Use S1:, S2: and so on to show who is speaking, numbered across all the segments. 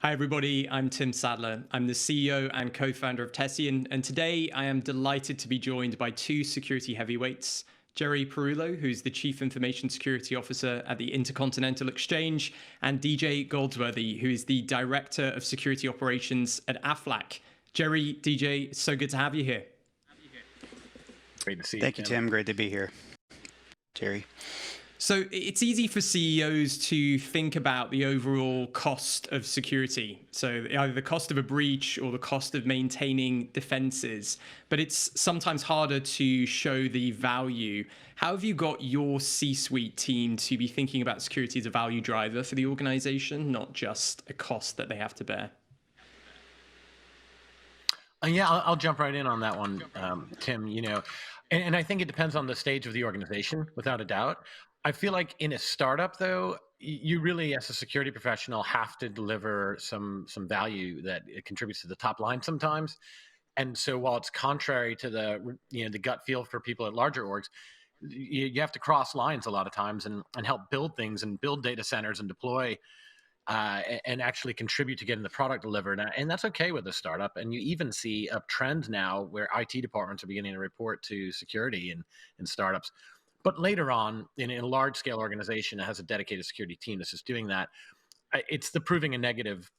S1: Hi, everybody. I'm Tim Sadler. I'm the CEO and co-founder of Tessian, and today I am delighted to be joined by two security heavyweights, Jerry Perullo, who's the Chief Information Security Officer at the Intercontinental Exchange, and DJ Goldsworthy, who is the Director of Security Operations at Aflac. Jerry, DJ, it's so good to have you here.
S2: Great to see you.
S3: Thank you, Tim. Great to be here. Jerry.
S1: So it's easy for CEOs to think about the overall cost of security. So either the cost of a breach or the cost of maintaining defenses, but it's sometimes harder to show the value. How have you got your C-suite team to be thinking about security as a value driver for the organization, not just a cost that they have to bear?
S2: Yeah, I'll jump right in on that one, Tim. And I think it depends on the stage of the organization, without a doubt. I feel like in a startup, though, you really, as a security professional, have to deliver some value that it contributes to the top line sometimes. And so, while it's contrary to the gut feel for people at larger orgs, you have to cross lines a lot of times and help build things and build data centers and deploy and actually contribute to getting the product delivered. And that's okay with a startup. And you even see a trend now where IT departments are beginning to report to security in startups. But later on, in a large-scale organization that has a dedicated security team that's just doing that, it's the proving a negative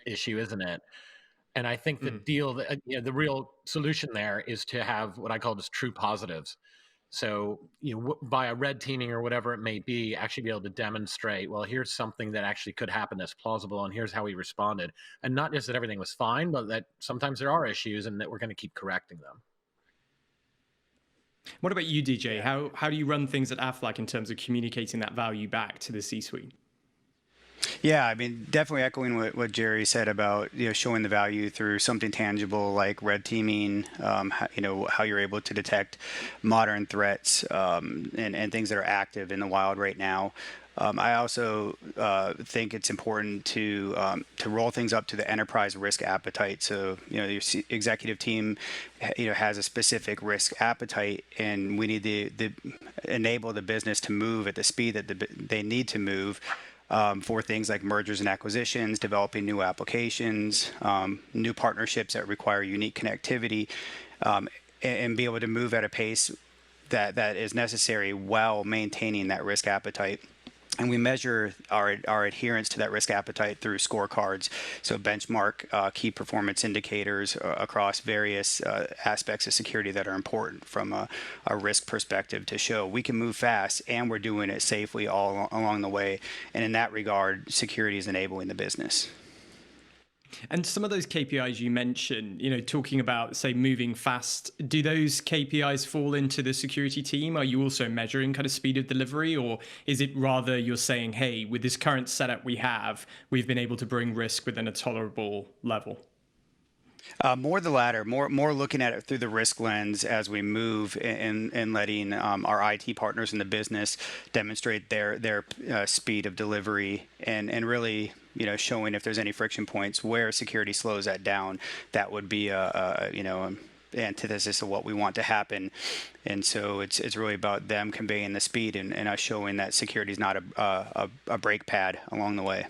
S2: issue, isn't it? And I think the real solution there is to have what I call just true positives. So, by a red teaming or whatever it may be, actually be able to demonstrate, well, here's something that actually could happen that's plausible, and here's how we responded. And not just that everything was fine, but that sometimes there are issues and that we're going to keep correcting them.
S1: What about you, DJ? How do you run things at Aflac in terms of communicating that value back to the C-suite?
S3: Yeah, I mean, definitely echoing what Jerry said about showing the value through something tangible like red teaming, how you're able to detect modern threats and things that are active in the wild right now. I also think it's important to roll things up to the enterprise risk appetite. So your executive team has a specific risk appetite, and we need to enable the business to move at the speed that they need to move. For things like mergers and acquisitions, developing new applications, new partnerships that require unique connectivity, and be able to move at a pace that is necessary while maintaining that risk appetite. And we measure our adherence to that risk appetite through scorecards, so benchmark key performance indicators across various aspects of security that are important from a risk perspective to show we can move fast and we're doing it safely all along the way. And in that regard, security is enabling the business.
S1: And some of those KPIs you mentioned, talking about, say, moving fast, do those KPIs fall into the security team? Are you also measuring kind of speed of delivery? Or is it rather you're saying, hey, with this current setup we've been able to bring risk within a tolerable level?
S3: More the latter, more looking at it through the risk lens as we move and letting our IT partners in the business demonstrate their speed of delivery and really showing if there's any friction points where security slows that down. That would be the antithesis of what we want to happen. And so it's really about them conveying the speed and us showing that security is not a brake pad along the way.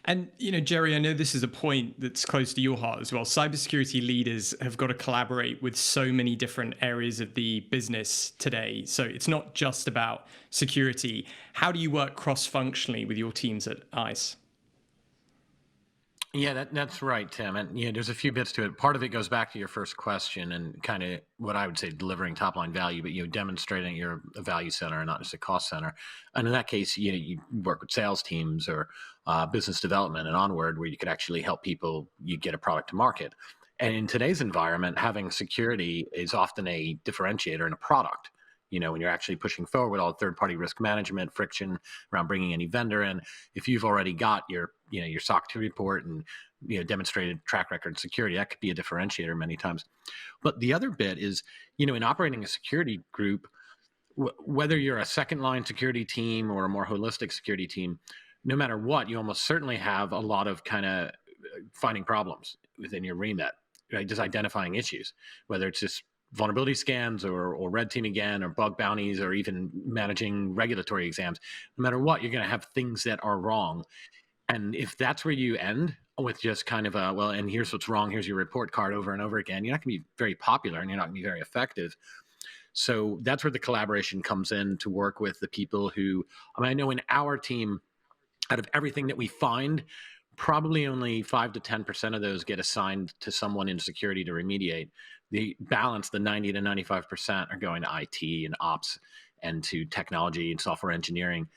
S1: And, Jerry, I know this is a point that's close to your heart as well. Cybersecurity leaders have got to collaborate with so many different areas of the business today. So it's not just about security. How do you work cross-functionally with your teams at ICE?
S2: Yeah, that's right, Tim. And there's a few bits to it. Part of it goes back to your first question and kind of what I would say delivering top line value, but demonstrating you're a value center and not just a cost center. And in that case, you work with sales teams or business development and onward, where you could actually help people you get a product to market. And in today's environment, having security is often a differentiator in a product. When you're actually pushing forward with all third-party risk management, friction around bringing any vendor in, if you've already got your SOC 2 report and demonstrated track record in security, that could be a differentiator many times. But the other bit is, in operating a security group, whether you're a second-line security team or a more holistic security team, no matter what, you almost certainly have a lot of kind of finding problems within your remit, right? Just identifying issues, whether it's just vulnerability scans or red team again, or bug bounties, or even managing regulatory exams. No matter what, you're going to have things that are wrong. And if that's where you end with just kind of a, well, and here's what's wrong, here's your report card over and over again, you're not going to be very popular and you're not going to be very effective. So that's where the collaboration comes in, to work with the people who, I mean, I know in our team, out of everything that we find, probably only 5 to 10% of those get assigned to someone in security to remediate. The balance, the 90 to 95%, are going to IT and ops and to technology and software engineering.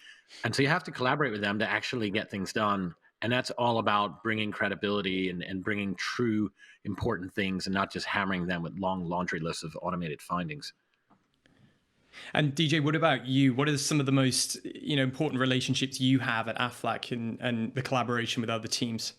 S2: And so you have to collaborate with them to actually get things done. And that's all about bringing credibility and bringing true important things, and not just hammering them with long laundry lists of automated findings.
S1: And DJ, what about you? What are some of the most important relationships you have at Aflac and the collaboration with other teams?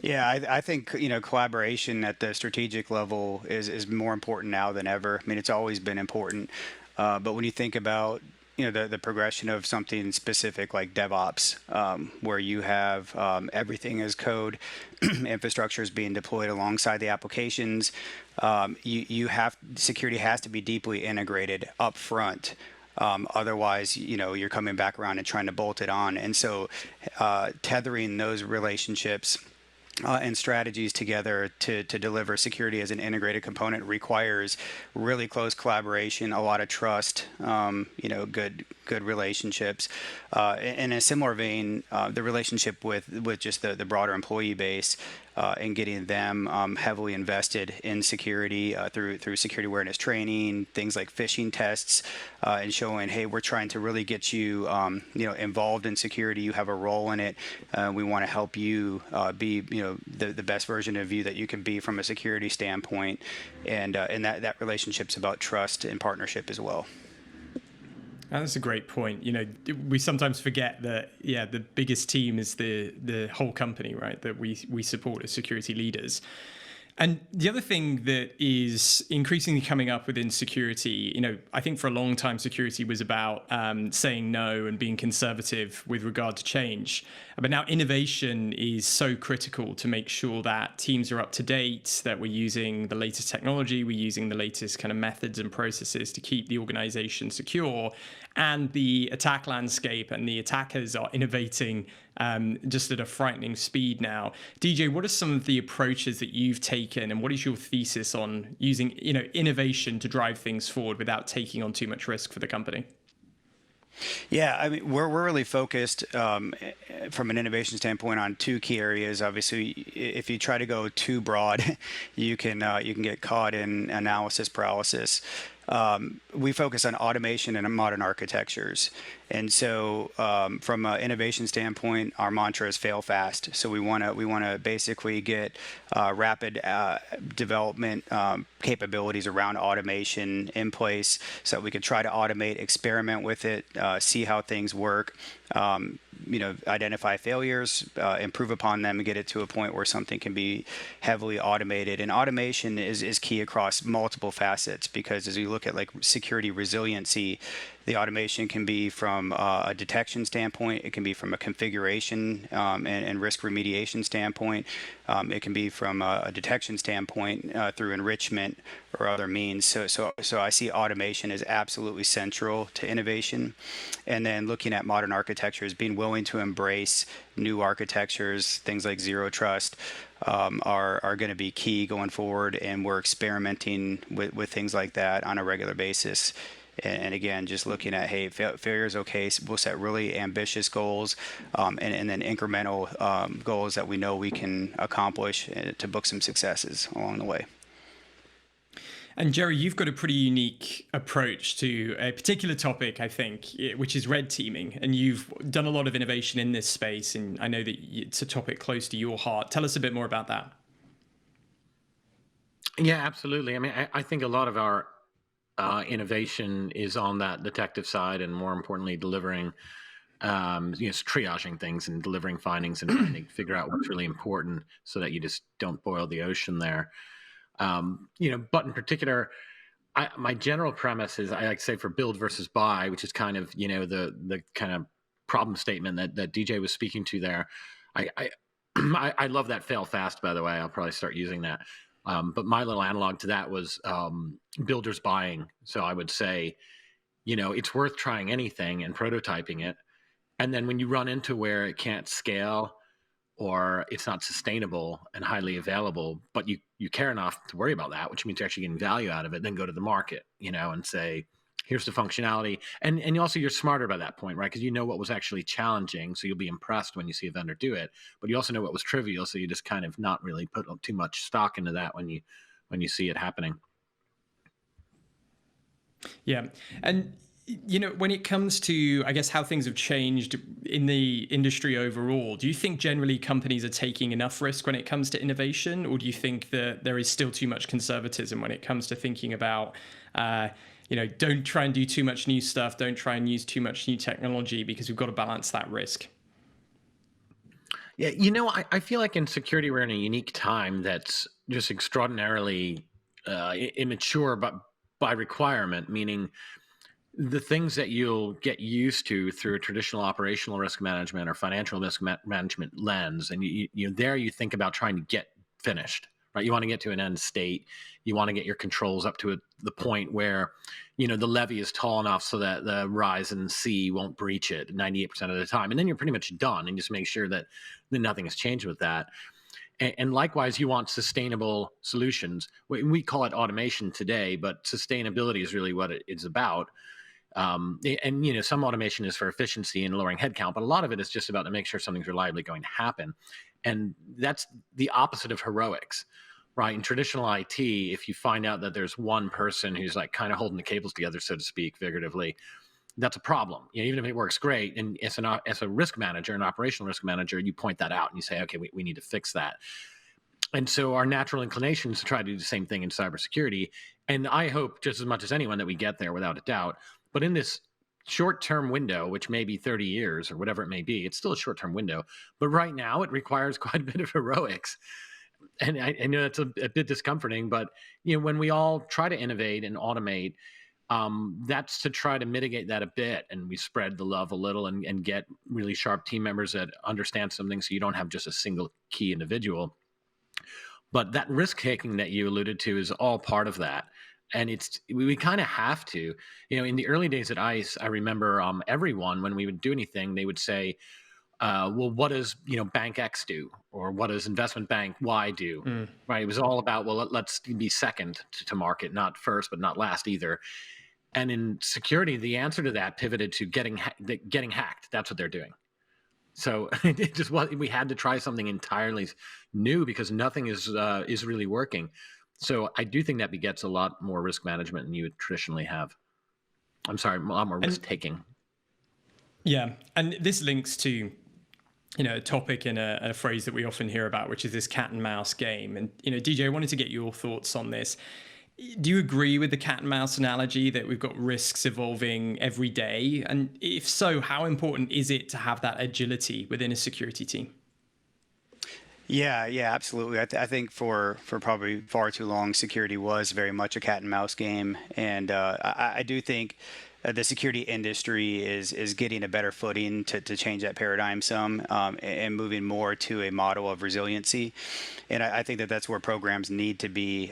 S3: Yeah, I think collaboration at the strategic level is more important now than ever. I mean, it's always been important, but when you think about the progression of something specific like DevOps, where you have everything as code, infrastructure is being deployed alongside the applications. Security has to be deeply integrated up front. Otherwise, you're coming back around and trying to bolt it on. And so tethering those relationships and strategies together to deliver security as an integrated component requires really close collaboration, a lot of trust, good relationships. In a similar vein, the relationship with just the broader employee base, and getting them heavily invested in security through security awareness training, things like phishing tests, and showing, hey, we're trying to really get you involved in security. You have a role in it. We want to help you be the best version of you that you can be from a security standpoint, and that relationship's about trust and partnership as well.
S1: That's a great point. We sometimes forget that, the biggest team is the whole company, right? That we support as security leaders. And the other thing that is increasingly coming up within security, I think for a long time, security was about saying no and being conservative with regard to change. But now innovation is so critical to make sure that teams are up to date, that we're using the latest technology, we're using the latest kind of methods and processes to keep the organization secure. And the attack landscape and the attackers are innovating just at a frightening speed now. DJ, what are some of the approaches that you've taken, and what is your thesis on using innovation to drive things forward without taking on too much risk for the company?
S3: Yeah, I mean, we're really focused from an innovation standpoint on two key areas. Obviously, if you try to go too broad, you can get caught in analysis paralysis. We focus on automation and modern architectures. And so from an innovation standpoint, our mantra is fail fast. So we want to basically get rapid development capabilities around automation in place, so that we can try to automate, experiment with it, see how things work, identify failures, improve upon them, and get it to a point where something can be heavily automated. And automation is key across multiple facets, because as you look at like security resiliency, the automation can be from a detection standpoint, it can be from a configuration and risk remediation standpoint, it can be from a detection standpoint through enrichment or other means. So I see automation as absolutely central to innovation. And then looking at modern architectures, being willing to embrace new architectures, things like zero trust, are going to be key going forward, and we're experimenting with things like that on a regular basis. And again, just looking at, hey, failure is okay. So we'll set really ambitious goals, and then incremental goals that we know we can accomplish to book some successes along the way.
S1: And Jerry, you've got a pretty unique approach to a particular topic, I think, which is red teaming. And you've done a lot of innovation in this space, and I know that it's a topic close to your heart. Tell us a bit more about that.
S2: Yeah, absolutely. I mean, I think a lot of our innovation is on that detective side, and more importantly, delivering, triaging things and delivering findings and trying to figure out what's really important, so that you just don't boil the ocean there. But in particular, my general premise is, I like to say, for build versus buy, which is kind of, the kind of problem statement that DJ was speaking to there. I love that fail fast, by the way. I'll probably start using that. But my little analog to that was builders buying. So I would say, it's worth trying anything and prototyping it. And then when you run into where it can't scale or it's not sustainable and highly available, but you care enough to worry about that, which means you're actually getting value out of it, then go to the market, and say, here's the functionality. And you're smarter by that point, right? Because you know what was actually challenging, so you'll be impressed when you see a vendor do it. But you also know what was trivial, so you just kind of not really put too much stock into that when you see it happening.
S1: Yeah. And when it comes to, I guess, how things have changed in the industry overall, do you think generally companies are taking enough risk when it comes to innovation, or do you think that there is still too much conservatism when it comes to thinking about, don't try and do too much new stuff, don't try and use too much new technology, because we've got to balance that risk?
S2: Yeah, I feel like in security we're in a unique time that's just extraordinarily immature, but by requirement, meaning the things that you'll get used to through a traditional operational risk management or financial risk management lens, and you think about trying to get finished, right? You want to get to an end state. You want to get your controls up to the point where, the levee is tall enough so that the rise in sea won't breach it 98% of the time. And then you're pretty much done, and just make sure that nothing has changed with that. And likewise, you want sustainable solutions. We call it automation today, but sustainability is really what it's about. And some automation is for efficiency and lowering headcount, but a lot of it is just about to make sure something's reliably going to happen. And that's the opposite of heroics, right? In traditional IT, if you find out that there's one person who's like kind of holding the cables together, so to speak, figuratively, that's a problem. Even if it works great, and as a risk manager, an operational risk manager, you point that out and you say, okay, we need to fix that. And so our natural inclination is to try to do the same thing in cybersecurity. And I hope just as much as anyone that we get there without a doubt. But in this short-term window, which may be 30 years or whatever it may be, it's still a short-term window. But right now, it requires quite a bit of heroics. And I know it's a bit discomforting, but when we all try to innovate and automate, that's to try to mitigate that a bit, and we spread the love a little and get really sharp team members that understand something, so you don't have just a single key individual. But that risk taking that you alluded to is all part of that. And we kind of have to, in the early days at ICE, I remember everyone, when we would do anything, they would say, well, what does, bank X do? Or what does investment bank Y do? Right? It was all about, well, let's be second to market, not first, but not last either. And in security, the answer to that pivoted to getting hacked. That's what they're doing. So it just we had to try something entirely new because nothing is really working. So I do think that begets a lot more risk management than you would traditionally have. I'm sorry, a lot more risk taking.
S1: Yeah, and this links to a topic and a phrase that we often hear about, which is this cat and mouse game. And DJ, I wanted to get your thoughts on this. Do you agree with the cat and mouse analogy that we've got risks evolving every day? And if so, how important is it to have that agility within a security team?
S3: Yeah, absolutely. I think for probably far too long, security was very much a cat and mouse game, and I do think the security industry is getting a better footing to change that paradigm some, and moving more to a model of resiliency. And I think that's where programs need to be.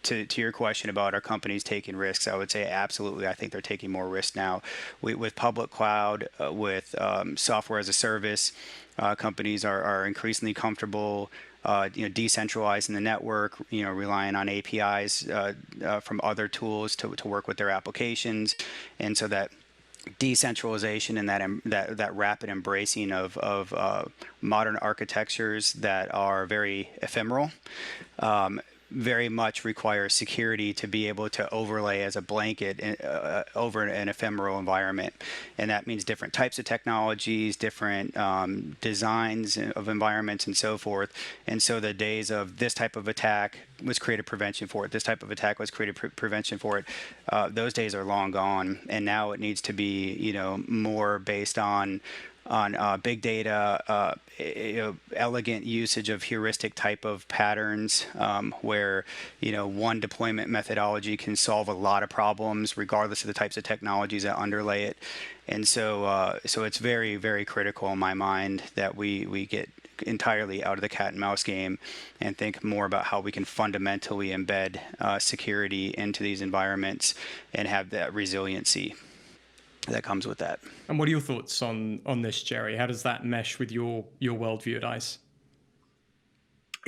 S3: To your question about are companies taking risks, I would say absolutely. I think they're taking more risk now with public cloud, with software as a service. Companies are increasingly comfortable, decentralizing the network, relying on APIs from other tools to work with their applications, and so that decentralization and that rapid embracing of modern architectures that are very ephemeral. Very much requires security to be able to overlay as a blanket over an ephemeral environment. And that means different types of technologies, different designs of environments, and so forth. And so the days of this type of attack was created prevention for it, this type of attack was created prevention for it, those days are long gone. And now it needs to be, more based on big data, elegant usage of heuristic type of patterns, where one deployment methodology can solve a lot of problems regardless of the types of technologies that underlay it. And so it's very, very critical in my mind that we get entirely out of the cat and mouse game and think more about how we can fundamentally embed security into these environments and have that resiliency. that comes with that.
S1: And what are your thoughts on this, Jerry? How does that mesh with your worldview at ICE?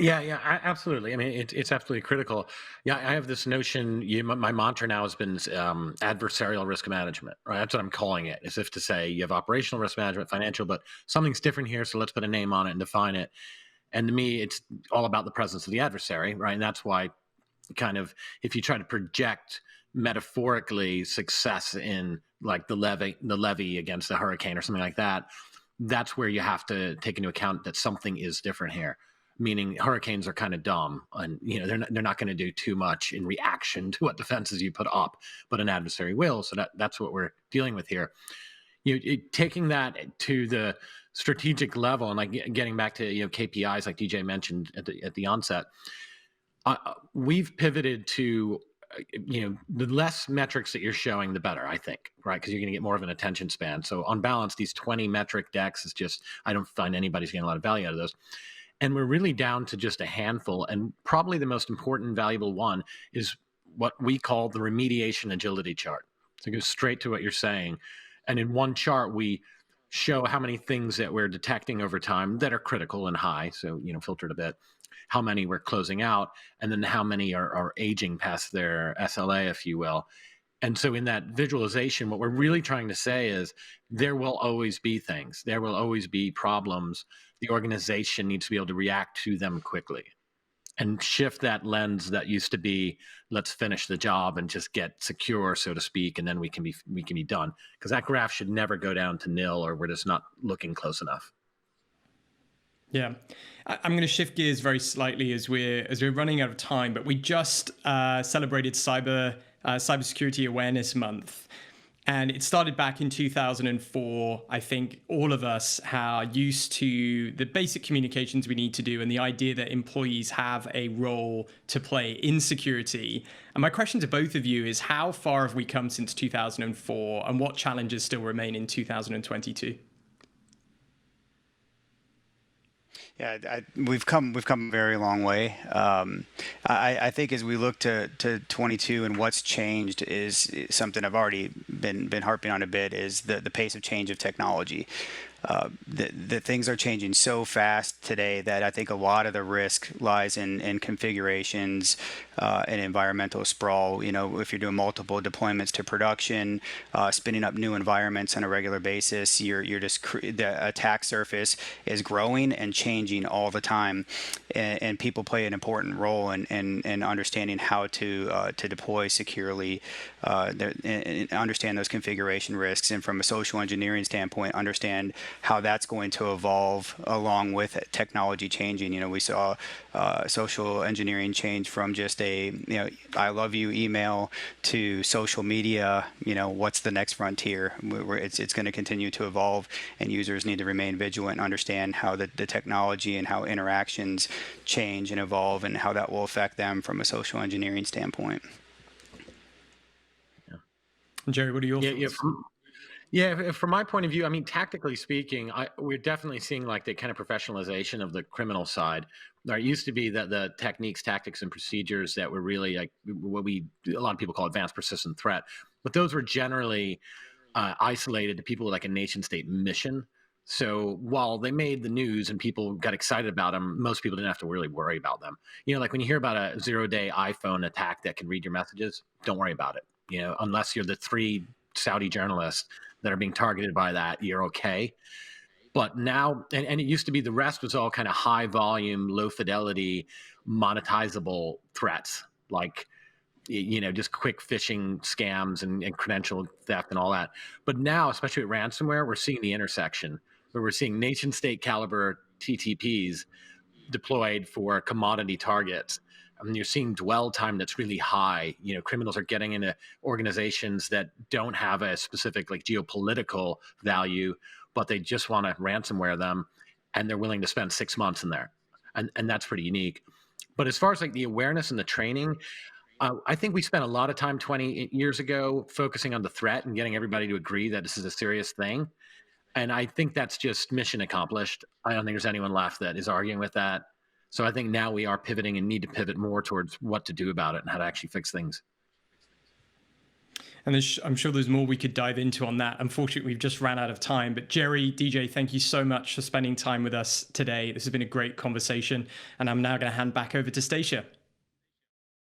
S2: Yeah, absolutely. I mean, it's absolutely critical. Yeah, I have this notion. My mantra now has been adversarial risk management. Right, that's what I'm calling it. As if to say you have operational risk management, financial, but something's different here. So let's put a name on it and define it. And to me, it's all about the presence of the adversary, right? And that's why, kind of, if you try to project metaphorically success in like the levee against a hurricane or something like that, that's where you have to take into account that something is different here. Meaning hurricanes are kind of dumb, and they're not going to do too much in reaction to what defenses you put up, but an adversary will. So that's what we're dealing with here. Taking that to the strategic level, and like getting back to KPIs, like DJ mentioned at the onset, we've pivoted to the less metrics that you're showing, the better, I think, right? Because you're going to get more of an attention span. So on balance, these 20 metric decks is just, I don't find anybody's getting a lot of value out of those. And we're really down to just a handful. And probably the most important and valuable one is what we call the remediation agility chart. So it goes straight to what you're saying. And in one chart, we show how many things that we're detecting over time that are critical and high. So, filtered a bit, how many we're closing out, and then how many are aging past their SLA, if you will. And so in that visualization, what we're really trying to say is there will always be things. There will always be problems. The organization needs to be able to react to them quickly and shift that lens that used to be, let's finish the job and just get secure, so to speak, and then we can be done. Because that graph should never go down to nil, or we're just not looking close enough.
S1: Yeah, I'm going to shift gears very slightly as we're running out of time, but we just celebrated Cybersecurity Awareness Month. And it started back in 2004. I think all of us are used to the basic communications we need to do and the idea that employees have a role to play in security. And my question to both of you is, how far have we come since 2004, and what challenges still remain in 2022?
S3: Yeah, we've come a very long way. I think as we look to 22 and what's changed is something I've already been harping on a bit, is the pace of change of technology. The things are changing so fast today that I think a lot of the risk lies in configurations and environmental sprawl. If you're doing multiple deployments to production, spinning up new environments on a regular basis, the attack surface is growing and changing all the time, and people play an important role in understanding how to deploy securely, and understand those configuration risks, and from a social engineering standpoint, understand how that's going to evolve along with technology changing. We saw social engineering change from just a I love you email to social media. What's the next frontier? It's going to continue to evolve, and users need to remain vigilant and understand how the technology and how interactions change and evolve, and how that will affect them from a social engineering standpoint.
S1: Jerry, what are your thoughts?
S2: Yeah, from my point of view, I mean, tactically speaking, we're definitely seeing like the kind of professionalization of the criminal side. There used to be the techniques, tactics, and procedures that were really like what a lot of people call advanced persistent threat, but those were generally isolated to people with like a nation state mission. So while they made the news and people got excited about them, most people didn't have to really worry about them. Like when you hear about a 0-day iPhone attack that can read your messages, don't worry about it. Unless you're the 3 Saudi journalists that are being targeted by that, you're okay. But now, and it used to be the rest was all kind of high volume, low fidelity, monetizable threats, like, just quick phishing scams and credential theft and all that. But now, especially with ransomware, we're seeing the intersection where we're seeing nation state caliber TTPs deployed for commodity targets. I mean, you're seeing dwell time that's really high. Criminals are getting into organizations that don't have a specific like geopolitical value, but they just want to ransomware them, and they're willing to spend 6 months in there. And that's pretty unique. But as far as like the awareness and the training, I think we spent a lot of time 20 years ago focusing on the threat and getting everybody to agree that this is a serious thing. And I think that's just mission accomplished. I don't think there's anyone left that is arguing with that. So I think now we are pivoting and need to pivot more towards what to do about it and how to actually fix things.
S1: And I'm sure there's more we could dive into on that. Unfortunately, we've just ran out of time. But Jerry, DJ, thank you so much for spending time with us today. This has been a great conversation. And I'm now going to hand back over to Stacia.